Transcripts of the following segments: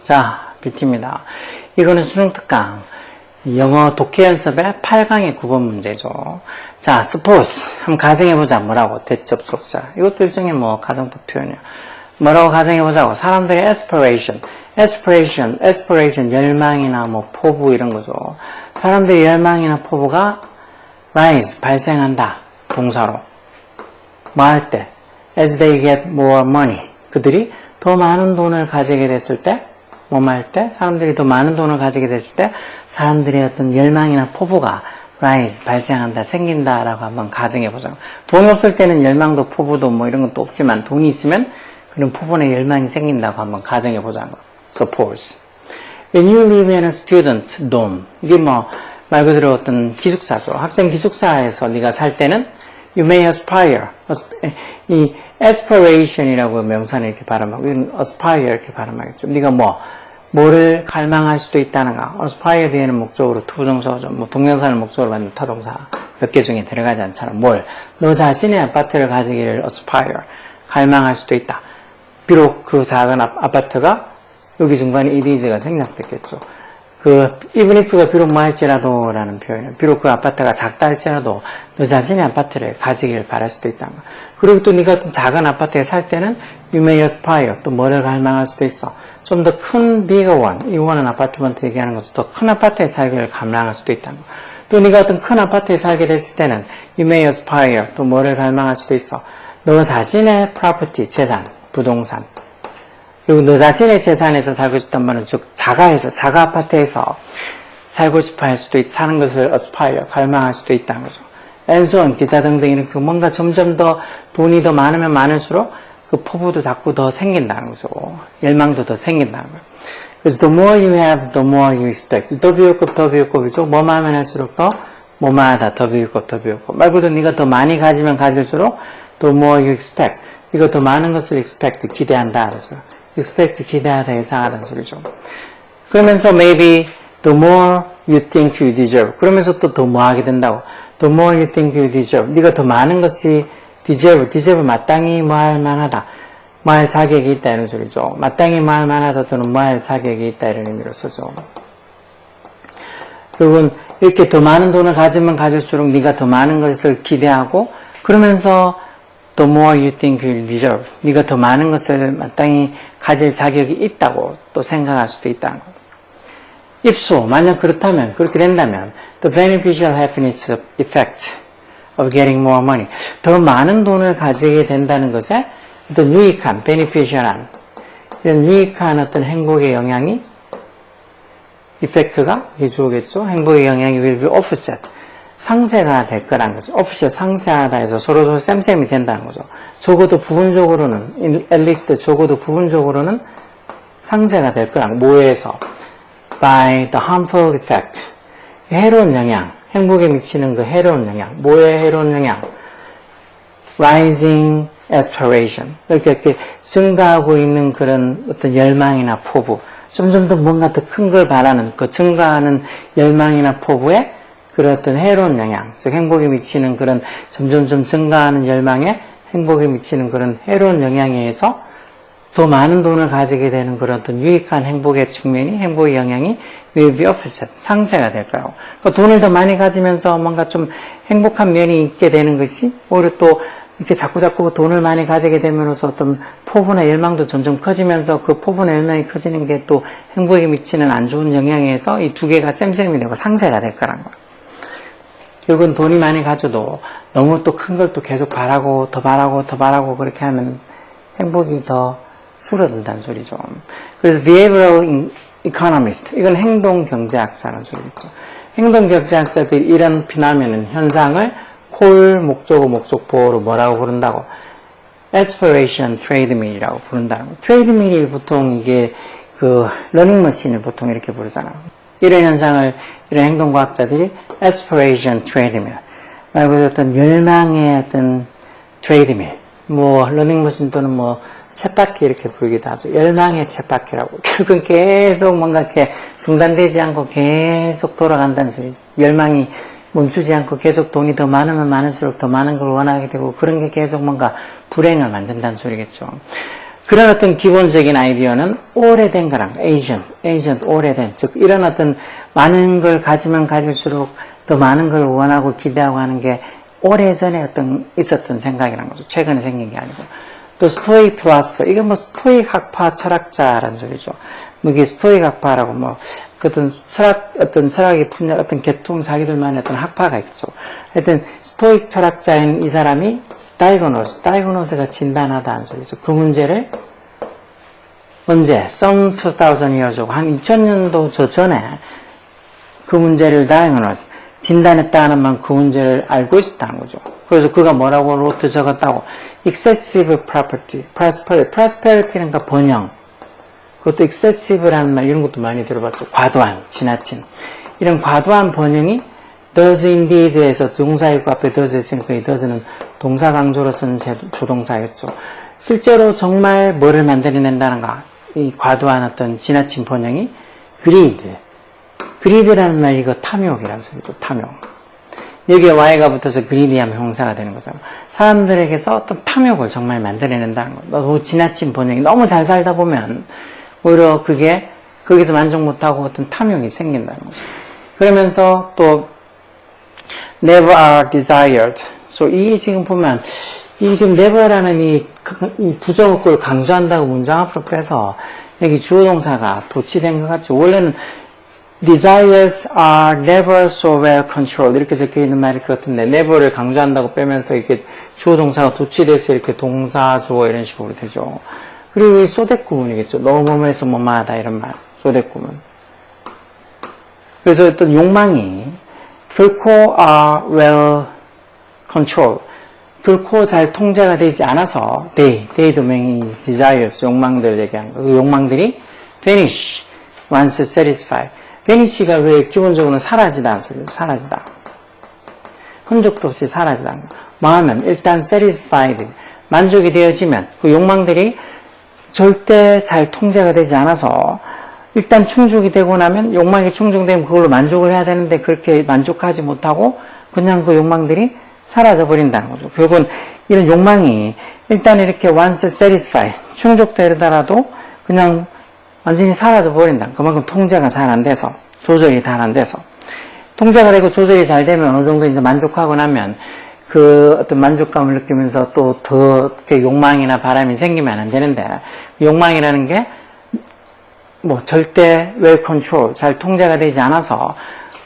자, BT입니다. 이거는 수능 특강 영어 독해 연습의 8강의 9번 문제죠. 자, suppose 한번 가정해보자. 뭐라고? 대접속사. 이것도 일종의 뭐 가정법 표현이야. 뭐라고 가정해보자고? 사람들의 aspiration, 열망이나 뭐 포부 이런 거죠. 사람들의 열망이나 포부가 rise, 발생한다. 동사로. 뭐 할 때? as they get more money. 그들이 더 많은 돈을 가지게 됐을 때, 뭐 할 때? 사람들이 더 많은 돈을 가지게 됐을 때, 사람들의 어떤 열망이나 포부가 rise, 발생한다, 생긴다라고 한번 가정해보자고. 돈이 없을 때는 열망도 포부도 뭐 이런 것도 없지만 돈이 있으면 그런 포부나 열망이 생긴다고 한번 가정해보자고. Suppose. When you live in a student dorm. 이게 뭐 말 그대로 어떤 기숙사죠. 학생 기숙사에서 네가 살 때는 you may aspire. 이 aspiration이라고 명사는 이렇게 발음하고 이건 aspire 이렇게 발음하겠죠. 네가 뭐를 갈망할 수도 있다는가. aspire 뒤에는 목적으로 투부정사죠. 뭐 동명사를 목적으로 받는 타동사 몇 개 중에 들어가지 않잖아. 너 자신의 아파트를 가지기를 aspire. 갈망할 수도 있다. 비록 그 작은 아파트가 여기 중간에 edis가 생략됐겠죠. even if가 비록 뭐 할지라도 라는 표현은 비록 그 아파트가 작다 할지라도 너 자신의 아파트를 가지기를 바랄 수도 있다는 거. 그리고 또 네가 어떤 작은 아파트에 살 때는 you may aspire. 또 뭐를 갈망할 수도 있어. 좀 더 큰 bigger one. 이 원은 아파트먼트 얘기하는 것도 더 큰 아파트에 살기를 갈망할 수도 있다는 거. 또 네가 어떤 큰 아파트에 살게 됐을 때는 you may aspire. 또 뭐를 갈망할 수도 있어. 너 자신의 property, 재산, 부동산. 그리고 너 자신의 재산에서 살고 싶단 말은 즉 자가 아파트에서 살고 싶어 할 수도 있고 사는 것을 aspire, 갈망할 수도 있다는 거죠. and so on, 기타 등등 이렇게 뭔가 점점 더 돈이 더 많으면 많을수록 그 포부도 자꾸 더 생긴다는 거죠. 열망도 더 생긴다는 거예요. 그래서 the more you have, the more you expect. 더 비교급이죠. 뭐만 하면 할수록 더 뭐마다 더 비교급. 말 그대로 네가 더 많이 가지면 가질수록 the more you expect. 네가 더 많은 것을 expect, 기대한다. 그러죠. expect, 기대하다, 예상하다는 소리죠. 그러면서 maybe the more you think you deserve. 그러면서 또 더 뭐 하게 된다고. the more you think you deserve. 네가 더 많은 것이 deserve 마땅히 뭐 할 만하다. 뭐 할 자격이 있다 이런 소리죠. 마땅히 뭐 할 만하다 또는 뭐 할 자격이 있다 이런 의미로 쓰죠. 결국은 이렇게 더 많은 돈을 가지면 가질수록 네가 더 많은 것을 기대하고 그러면서 the more you think you deserve. 네가 더 많은 것을 마땅히 가질 자격이 있다고 또 생각할 수도 있다는 거예요. 입소, 만약 그렇다면, 그렇게 된다면 the beneficial happiness effect of getting more money. 더 많은 돈을 가지게 된다는 것에 어떤 유익한, beneficial한 이런 유익한 어떤 행복의 영향이 effect가 이게 주어겠죠. 행복의 영향이 will be offset. 상쇄가 될 거라는 거죠. offset, 상쇄하다 해서 서로 쌤쌤이 된다는 거죠. 적어도 부분적으로는, at least 적어도 부분적으로는 상쇄가 될 거라는 거죠. 뭐에서? by the harmful effect. 해로운 영향, 행복에 미치는 그 해로운 영향. 뭐의 해로운 영향? rising aspiration. 이렇게 증가하고 있는 그런 어떤 열망이나 포부. 점점 더 뭔가 더 큰 걸 바라는 그 증가하는 열망이나 포부에 그런 어떤 해로운 영향, 즉 행복에 미치는 그런 점점점 증가하는 열망에 행복에 미치는 그런 해로운 영향에 의해서 더 많은 돈을 가지게 되는 그런 어떤 유익한 행복의 측면이, 행복의 영향이 will be offset, 상쇄가 될까요? 그러니까 돈을 더 많이 가지면서 뭔가 좀 행복한 면이 있게 되는 것이 오히려 또 이렇게 자꾸 돈을 많이 가지게 되면서 어떤 포부나 열망도 점점 커지면서 그 포부나 열망이 커지는 게 또 행복에 미치는 안 좋은 영향에 의해서 이 두 개가 쌤쌤이 되고 상쇄가 될 거란 거예요. 결국은 돈이 많이 가져도 너무 또 큰 걸 또 계속 바라고 더 바라고 그렇게 하면 행복이 더 줄어든다는 소리죠. 그래서 behavioral economist, 이건 행동경제학자라는 소리겠죠. 행동경제학자들이 이런 피나면은 현상을 콜 목적어 목적보호로 뭐라고 부른다고? aspiration treadmill이라고 부른다는 거예요. treadmill이 보통 이게 러닝머신을 보통 이렇게 부르잖아요. 이런 현상을 이런 행동과학자들이 aspiration treadmill, 말 그대로 어떤 열망의 어떤 treadmill, 러닝머신 또는 쳇바퀴 이렇게 부르기도 하죠. 열망의 쳇바퀴라고. 결국은 계속 뭔가 이렇게 중단되지 않고 계속 돌아간다는 소리죠. 열망이 멈추지 않고 계속 돈이 더 많으면 많을수록 더 많은 걸 원하게 되고 그런 게 계속 뭔가 불행을 만든다는 소리겠죠. 그런 어떤 기본적인 아이디어는 오래된 거랑 ancient, 오래된, 즉 이런 어떤 많은 걸 가지면 가질수록 더 많은 걸 원하고 기대하고 하는 게 오래전에 어떤 있었던 생각이라는 거죠. 최근에 생긴 게 아니고. 또 스토익 필로소퍼, 이게 뭐 스토익 학파 철학자라는 소리죠. 뭐 이게 스토익 학파라고 뭐 어떤 철학의 분야, 어떤 계통 자기들만의 어떤 학파가 있죠. 하여튼 스토익 철학자인 이 사람이 다이그노스가 진단하다는 소리죠. 그 문제를 언제? some 2000 years ago, 한 2000년도 저 전에 그 문제를 진단했다는 만 그 문제를 알고 있었다는 거죠. 그래서 그가 뭐라고 노트 적었다고? excessive prosperity는 번영. 그것도 excessive라는 말, 이런 것도 많이 들어봤죠. 과도한, 지나친. 이런 과도한 번영이 does indeed에서 동사이고 앞에 does 했으니까 이 does는 동사 강조로 쓰는 조동사였죠. 실제로 정말 뭐를 만들어낸다는가? 이 과도한 어떤 지나친 번영이 greed라는 말, 이거 탐욕이라는 소리죠. 탐욕. 여기에 y가 붙어서 greedy하면 형사가 되는 거잖아요. 사람들에게서 어떤 탐욕을 정말 만들어낸다는 거. 너무 지나친 번영이 너무 잘 살다 보면 오히려 그게 거기서 만족 못하고 어떤 탐욕이 생긴다는 거죠. 그러면서 또 never are desired. 이 지금 보면 이 지금 never라는 이 부정어구를 강조한다고 문장 앞으로 빼서 여기 주어 동사가 도치된 것 같죠. 원래는 desires are never so well controlled 이렇게 적혀 있는 말일 것 같은데 never를 강조한다고 빼면서 이렇게 주어 동사가 도치돼서 이렇게 동사 주어 이런 식으로 되죠. 그리고 이 소댓 구문이겠죠. 너무 뭐뭐해서 뭐뭐하다 이런 말. 소댓 구문. 그래서 어떤 욕망이 결코 are well controlled. 결코 잘 통제가 되지 않아서 they 도명이 desires, 욕망들을 얘기한 거. 그 욕망들이 vanish, once satisfied. vanish가 왜 기본적으로는 사라지다는 소리예요. 사라지다. 흔적도 없이 사라지다는 거. 뭐하면 일단 satisfied, 만족이 되어지면 그 욕망들이 절대 잘 통제가 되지 않아서 일단 충족이 되고 나면 욕망이 충족되면 그걸로 만족을 해야 되는데 그렇게 만족하지 못하고 그냥 그 욕망들이 사라져 버린다는 거죠. 결국은 이런 욕망이 일단 이렇게 once satisfied, 충족되더라도 그냥 완전히 사라져 버린다. 그만큼 통제가 잘 안 돼서, 조절이 잘 안 돼서. 통제가 되고 조절이 잘 되면 어느 정도 이제 만족하고 나면 그 어떤 만족감을 느끼면서 또 더 욕망이나 바람이 생기면 안 되는데, 욕망이라는 게 뭐 절대 well control, 잘 통제가 되지 않아서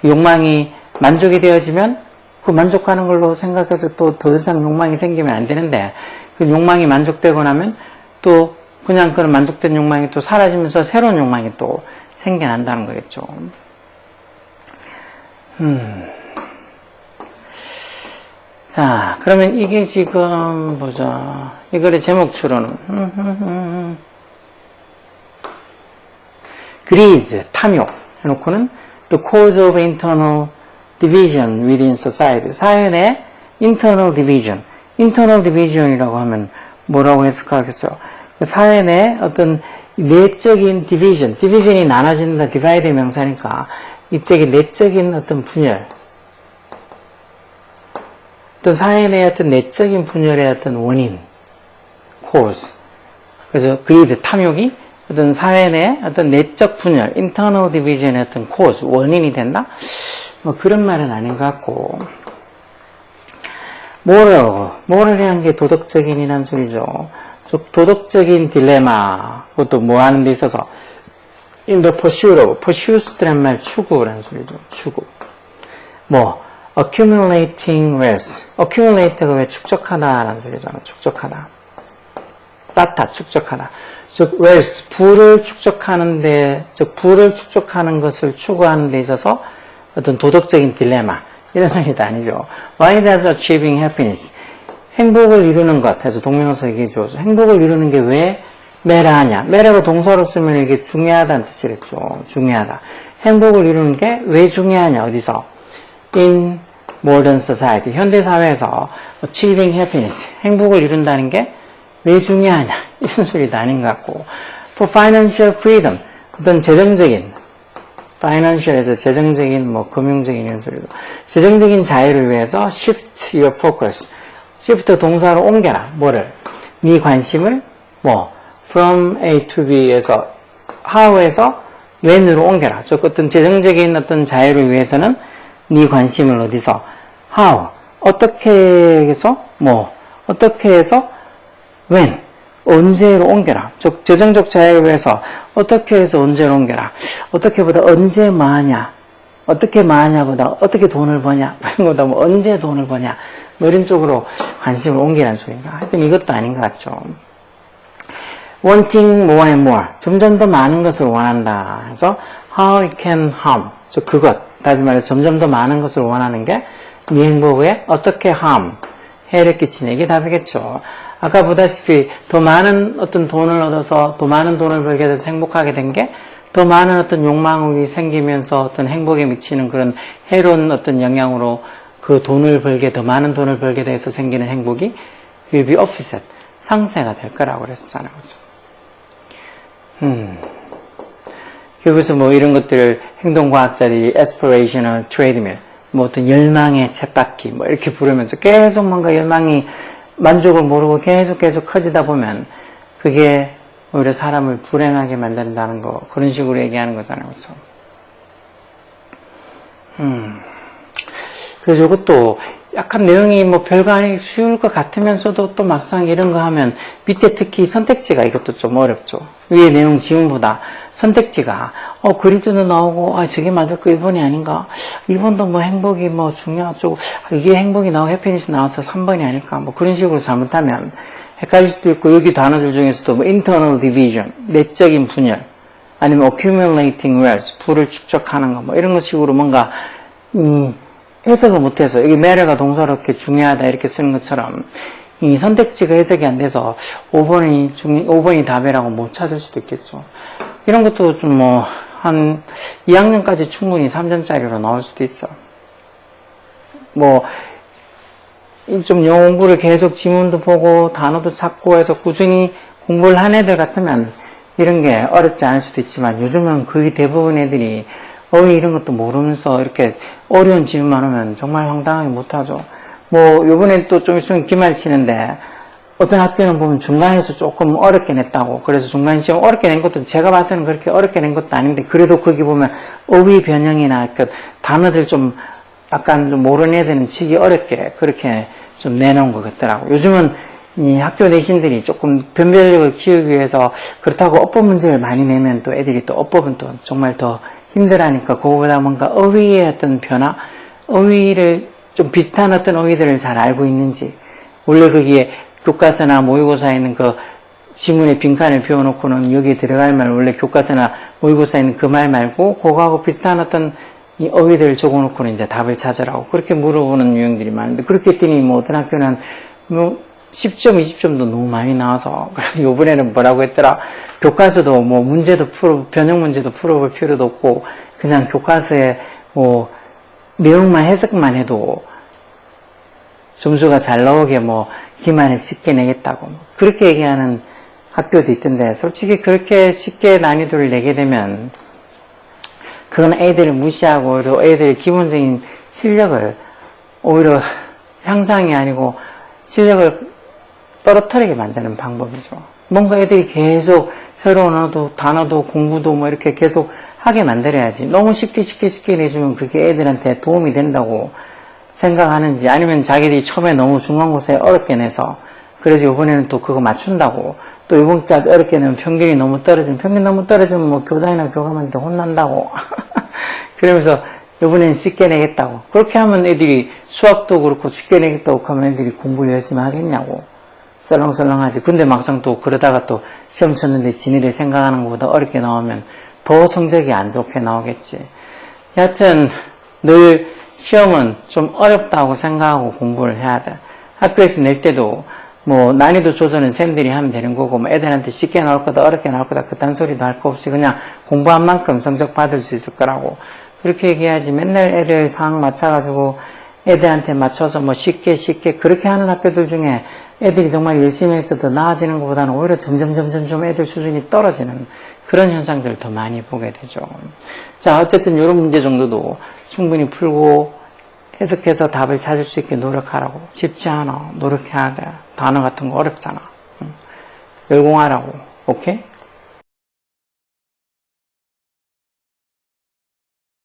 욕망이 만족이 되어지면 그 만족하는 걸로 생각해서 또 더 이상 욕망이 생기면 안 되는데, 그 욕망이 만족되고 나면 또 그냥 그런 만족된 욕망이 또 사라지면서 새로운 욕망이 또 생겨난다는 거겠죠. 자, 그러면 이게 지금 보자. 이 글의 제목 추론은 greed, 탐욕 해놓고는 the cause of internal division within society. 사회 내 internal division이라고 하면 뭐라고 해석하겠어요? 사회 내 어떤 내적인 division이 나눠진다, divide의 명사니까 이쪽에 내적인 어떤 분열, 어떤 사회 내 어떤 내적인 분열의 어떤 원인, cause. 그래서 greed, 탐욕이 어떤 사회 내 어떤 내적 분열, internal division의 어떤 cause, 원인이 된다? 뭐 그런 말은 아닌 것 같고, moral이라는 게 도덕적인이라는 소리죠. 도덕적인 딜레마, 그것도 뭐 하는 데 있어서 in the pursuit란 말 추구라는 소리죠. 추구. 뭐 accumulating wealth. accumulate가 왜 축적하다라는 소리잖아. 축적하다. 쌓다, 축적하다. 즉 wealth, 부를 축적하는데, 즉 부를 축적하는 것을 추구하는 데 있어서 어떤 도덕적인 딜레마 이런 소리도 아니죠. Why does achieving happiness? 행복을 이루는 것 해서 동명사 얘기해 주어서 행복을 이루는 게 왜 매라하냐? 매라고 동사로 쓰면 이게 중요하다는 뜻이겠죠. 중요하다. 행복을 이루는 게 왜 중요하냐? 어디서? In modern society. 현대 사회에서 achieving happiness. 행복을 이룬다는 게 왜 중요하냐? 이런 소리도 아닌 것 같고. For financial freedom. 어떤 재정적인 financial에서 재정적인 뭐 금융적인 이런 소리도 재정적인 자유를 위해서 shift your focus. shift 동사로 옮겨라. 뭐를? 네 관심을 뭐 from A to B에서 how에서 when으로 옮겨라. 즉 어떤 재정적인 어떤 자유를 위해서는 네 관심을 어디서 how 어떻게 해서 뭐 어떻게 해서 when 언제로 옮겨라. 즉 재정적 자유를 위해서 어떻게 해서 언제로 옮겨라. 어떻게보다 언제 뭐하냐. 어떻게 뭐하냐보다 어떻게 돈을 버냐. 이런 거보다 뭐 언제 돈을 버냐. 뭐 이런 쪽으로 관심을 옮기라는 소리인가. 하여튼 이것도 아닌 것 같죠. wanting more and more. 점점 더 많은 것을 원한다. 그래서 how it can harm. 즉 그것. 다시 말해서 점점 더 많은 것을 원하는 게 네 행복에 어떻게 harm. 해를 끼치는 게 답이겠죠. 아까 보다시피 더 많은 어떤 돈을 얻어서 더 많은 돈을 벌게 돼서 행복하게 된 게 더 많은 어떤 욕망이 생기면서 어떤 행복에 미치는 그런 해로운 어떤 영향으로 그 돈을 벌게 더 많은 돈을 벌게 돼서 생기는 행복이 will be opposite. 상쇄가 될 거라고 그랬잖아요. 여기서 뭐 이런 것들을 행동과학자들이 aspirational treadmill, 뭐 어떤 열망의 쳇바퀴, 뭐 이렇게 부르면서 계속 뭔가 열망이 만족을 모르고 계속 커지다 보면 그게 오히려 사람을 불행하게 만든다는 거, 그런 식으로 얘기하는 거잖아요. 그렇죠? 그래서 이것도 약간 내용이 뭐 별거 아니 쉬울 것 같으면서도 또 막상 이런 거 하면 밑에 특히 선택지가 이것도 좀 어렵죠. 위에 내용 지문보다 선택지가 그리드도 나오고 저게 맞을 거 1번이 아닌가. 1번도 뭐 행복이 뭐 중요하죠. 이게 행복이 나오고 해피니스 나와서 3번이 아닐까. 뭐 그런 식으로 잘못하면 헷갈릴 수도 있고 여기 단어들 중에서도 뭐 internal division, 내적인 분열 아니면 accumulating wealth, 부를 축적하는 거 뭐 이런 것 식으로 뭔가 해석을 못해서 여기 matter가 동사로 이렇게 중요하다 이렇게 쓰는 것처럼 이 선택지가 해석이 안 돼서 5번이 답이라고 못 찾을 수도 있겠죠. 이런 것도 좀 뭐 한 2학년까지 충분히 3전짜리로 나올 수도 있어. 뭐 좀 영어 공부를 계속 지문도 보고 단어도 찾고 해서 꾸준히 공부를 한 애들 같으면 이런 게 어렵지 않을 수도 있지만 요즘은 거의 대부분 애들이 어휘 이런 것도 모르면서 이렇게 어려운 질문만 하면 정말 황당하게 못하죠. 뭐 요번에 또 좀 있으면 기말 치는데 어떤 학교는 보면 중간에서 조금 어렵게 냈다고. 그래서 중간 시험 어렵게 낸 것도 제가 봐서는 그렇게 어렵게 낸 것도 아닌데 그래도 거기 보면 어휘 변형이나 그 단어들 좀 약간 좀 모르는 애들은 치기 어렵게 그렇게 좀 내놓은 것 같더라고. 요즘은 이 학교 내신들이 조금 변별력을 키우기 위해서 그렇다고 어법 문제를 많이 내면 또 애들이 또 어법은 또 정말 더 힘들어하니까 그거보다 뭔가 어휘의 어떤 변화, 어휘를 좀 비슷한 어떤 어휘들을 잘 알고 있는지 원래 거기에 교과서나 모의고사에 있는 그 지문에 빈칸을 비워놓고는 여기에 들어갈 말 원래 교과서나 모의고사에 있는 그 말 말고 그거하고 비슷한 어떤 이 어휘들을 적어놓고는 이제 답을 찾으라고 그렇게 물어보는 유형들이 많은데 그렇게 했더니 뭐 어떤 학교는 뭐 10점, 20점도 너무 많이 나와서 그래서 요번에는 뭐라고 했더라 교과서도 뭐 문제도 변형 문제도 풀어볼 필요도 없고 그냥 교과서에 뭐 내용만 해석만 해도 점수가 잘 나오게 뭐 기말에 쉽게 내겠다고 그렇게 얘기하는 학교도 있던데 솔직히 그렇게 쉽게 난이도를 내게 되면 그건 애들을 무시하고 오히려 애들의 기본적인 실력을 오히려 향상이 아니고 실력을 떨어뜨리게 만드는 방법이죠. 뭔가 애들이 계속 새로운 단어도 공부도 뭐 이렇게 계속 하게 만들어야지. 너무 쉽게 내주면 그게 애들한테 도움이 된다고 생각하는지 아니면 자기들이 처음에 너무 중간고사에 어렵게 내서 그래서 이번에는 또 그거 맞춘다고 또 이번까지 어렵게 내면 평균이 너무 떨어지면 뭐 교장이나 교감한테 혼난다고 그러면서 이번엔 쉽게 내겠다고 그렇게 하면 애들이 수학도 그렇고 쉽게 내겠다고 하면 애들이 공부를 열심히 하겠냐고 썰렁썰렁하지. 근데 막상 또 그러다가 또 시험 쳤는데 지네들이 생각하는 것보다 어렵게 나오면 더 성적이 안 좋게 나오겠지. 여하튼 늘 시험은 좀 어렵다고 생각하고 공부를 해야 돼. 학교에서 낼 때도 뭐 난이도 조절은 쌤들이 하면 되는 거고 뭐 애들한테 쉽게 나올 거다 어렵게 나올 거다 그딴 소리도 할 거 없이 그냥 공부한 만큼 성적 받을 수 있을 거라고 그렇게 얘기해야지. 맨날 애들 상황 맞춰가지고 애들한테 맞춰서 뭐 쉽게 그렇게 하는 학교들 중에 애들이 정말 열심히 해서 더 나아지는 것보다는 오히려 점점 애들 수준이 떨어지는 그런 현상들을 더 많이 보게 되죠. 자, 어쨌든 이런 문제 정도도 충분히 풀고 해석해서 답을 찾을 수 있게 노력하라고. 쉽지 않아. 노력해야 돼. 단어 같은 거 어렵잖아. 열공하라고. 오케이?